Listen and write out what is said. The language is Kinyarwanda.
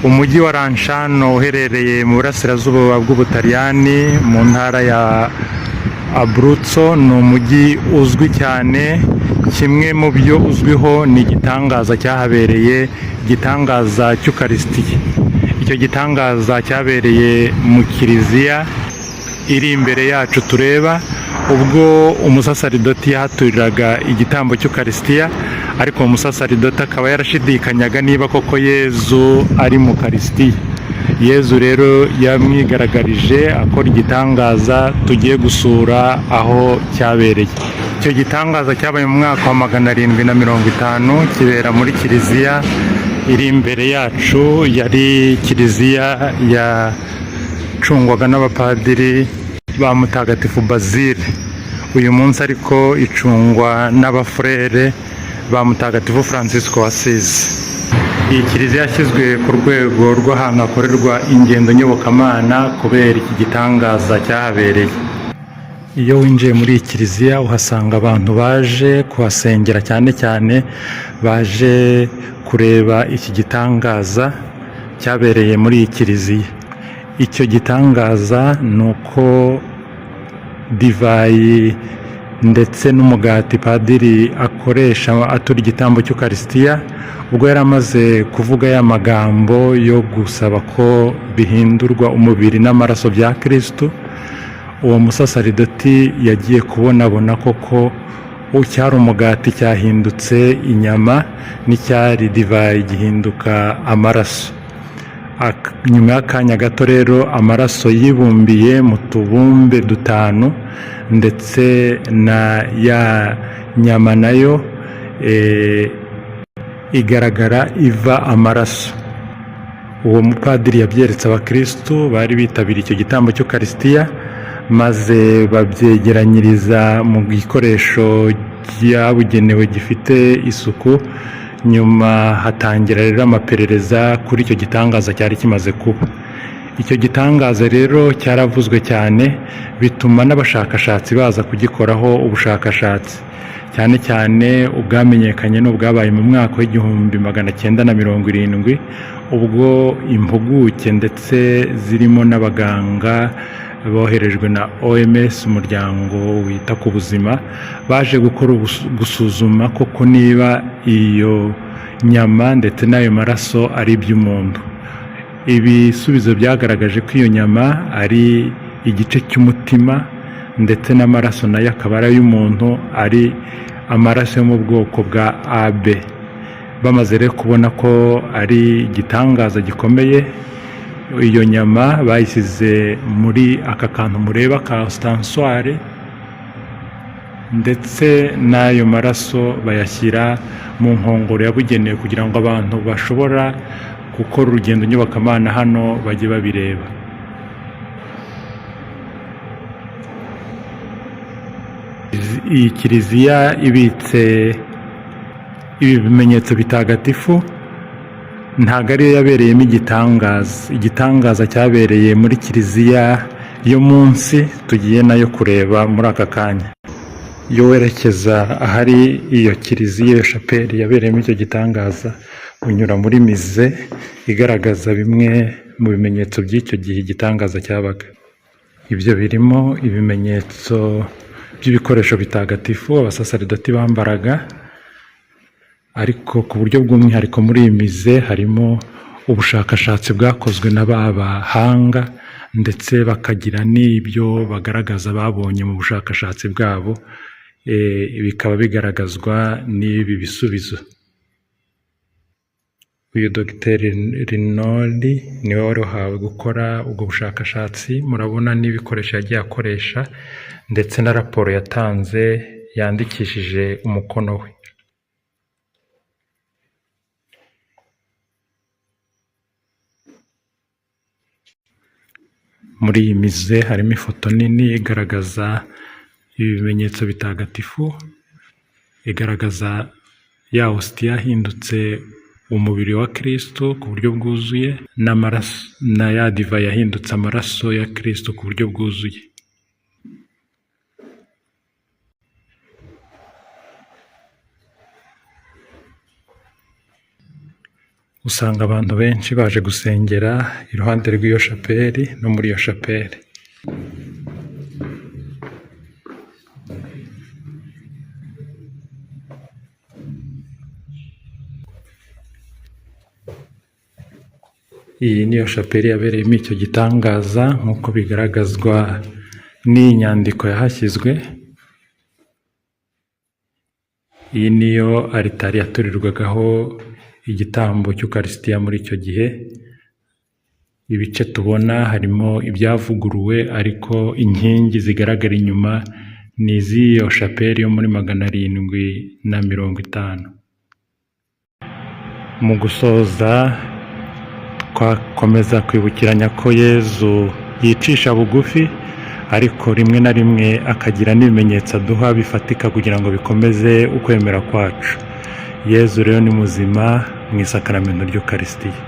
umujyi wa Lanciano uherereye mu burasirazuba bw'Ubutaliyani mu ntara ya Abruzzo, ni umujyi uzwi cyane. Kimwe mu byo uzwiho ni igitangaza cyahabereye, igitangaza cy'Ukarisitiya. Icyo gitangaza cyabereye mu kiliziya iri imbere yacu tureba, ubwo umusasaridoti yahaturiraga igitambo cy'Ukarisitiya, ariko uwo musasaridoti akaba yarashidikanyaga niba koko Yezu ari mu Karisitiya. Yezu rero yamwigaragarije akora igitangaza tugiye gusura aho cyabereye. Icyo gitangaza cyabaye mu mwaka wa 750, kibera muri kiliziya iri imbere yacu. Yari kiliziya yacungwaga n'abapadiri ba Mutagatifu Bazile. Uyu munsi ariko icungwa n'abafurere ba Mutagatifu Francisco wa Asizi. Iyi kiliziya yashyizwe ku rwego rw'ahantu hakorerwa ingendo nyobokamana kubera iki gitangaza cyahabereye. Iyo winjiye muri iyi kiliziya uhasanga abantu baje kuhasengera, cyane cyane baje kureba iki gitangaza cyabereye muri iyi kiliziya. Icyo gitangaza ni uko divayi ndetse n'umugati padiri akoresha atura igitambo cy'Ukarisitiya, ubwo yari amaze kuvuga ya magambo yo gusaba ko bihindurwa umubiri n'amaraso bya Kristo, uwo musasaridoti yagiye kubonabona koko cyari umugati cyahindutse inyama, n'icyari divayi gihinduka amaraso. Nyuma y'akanya gato rero amaraso yibumbiye mu tubumbe dutanu, ndetse na ya nyama nayo igaragara iva amaraso. Uwo mupadiri yabyeretse abakristo bari bitabiriye icyo gitambo cy'Ukarisitiya, maze babyegeranyiriza mu gikoresho cyabugenewe gifite isuku. Nyuma hatangira rero amaperereza kuri icyo gitangaza cyari kimaze kuba. Icyo gitangaza rero cyaravuzwe cyane, bituma n'abashakashatsi baza kugikoraho ubushakashatsi. Cyane cyane ubwamenyekanye n'ubwabaye mu mwaka w'1970, ubwo impuguke ndetse zirimo n'abaganga boherejwe na OMS, umuryango wita ku buzima, baje gusuzuma koko niba iyo nyama ndetse n'ayo maraso ari iby'umuntu. Ibisubizo byagaragaje ko iyo nyama ari igice cy'umutima, ndetse n'amaraso nayo akaba ari ay'umuntu, ari amaraso yo mu bwoko bwa AB. Bamaze rero kubona ko ari igitangaza gikomeye, iyo nyama bayisize muri aka kantu mureba ka ostansware, ndetse n'ayo maraso bayashyira mu nkongoro yabugenewe kugira ngo abantu bashobora gukora urugendo nyobokamana hano bajye babireba. Iyi kiliziya ibitse ibi bimenyetso bitagatifu ntabwo ariyo yabereyemo igitangaza cyabereye muri kiliziya yo munsi tugiye nayo kureba muri aka kanya. Iyo werekeza ahari iyo kiliziya, iyo shapeli yabereyemo icyo gitangaza, unyura muri mize igaragaza bimwe mu bimenyetso by'icyo gihe igitangaza cyabaga. Ibyo birimo ibimenyetso by'ibikoresho bitagatifu abasasaridoti bambaraga, ariko ku buryo bw'umwihariko muri iyi mize harimo ubushakashatsi bwakozwe n'abahanga, ndetse bakagira n'ibyo bagaragaza babonye mu bushakashatsi bwabo, bikaba bigaragazwa n'ibi bisubizo. Uyu Dr Rinaldi niwe wari uhawe gukora ubwo bushakashatsi. Murabona n'ibikoresho yagiye akoresha, ndetse na raporo yatanze yandikishije umukono we. Muri iyi mize harimo ifoto nini igaragaza ibimenyetso bitagatifu, igaragaza ya hostia yahindutse umubiri wa Kristo ku buryo bwuzuye, n'amaraso na ya divayi yahindutse amaraso ya Kristo ku buryo bwuzuye. usanga abantu benshi baje gusengera iruhande rw'iyo shapeli no muri iyo shapeli. Iyi niyo shapeli yabereyemo icyo gitangaza nk'uko bigaragazwa n'iyi nyandiko yahashyizwe. Iyi niyo aritari yaturirwagaho igitambo cy'ukarisitiya muri icyo gihe. Ibice tubona harimo ibyavuguruwe, ariko inkingi zigaragara inyuma ni iz'iyo shapeli yo muri 750. Mu gusoza, twakomeza kwibukiranya ko Yezu yicisha bugufi, ariko rimwe na rimwe akagira n'ibimenyetso aduha bifatika kugira ngo bikomeze ukwemera kwacu. Yezu rero ni muzima mu isakaramentu ry'ukarisitiya.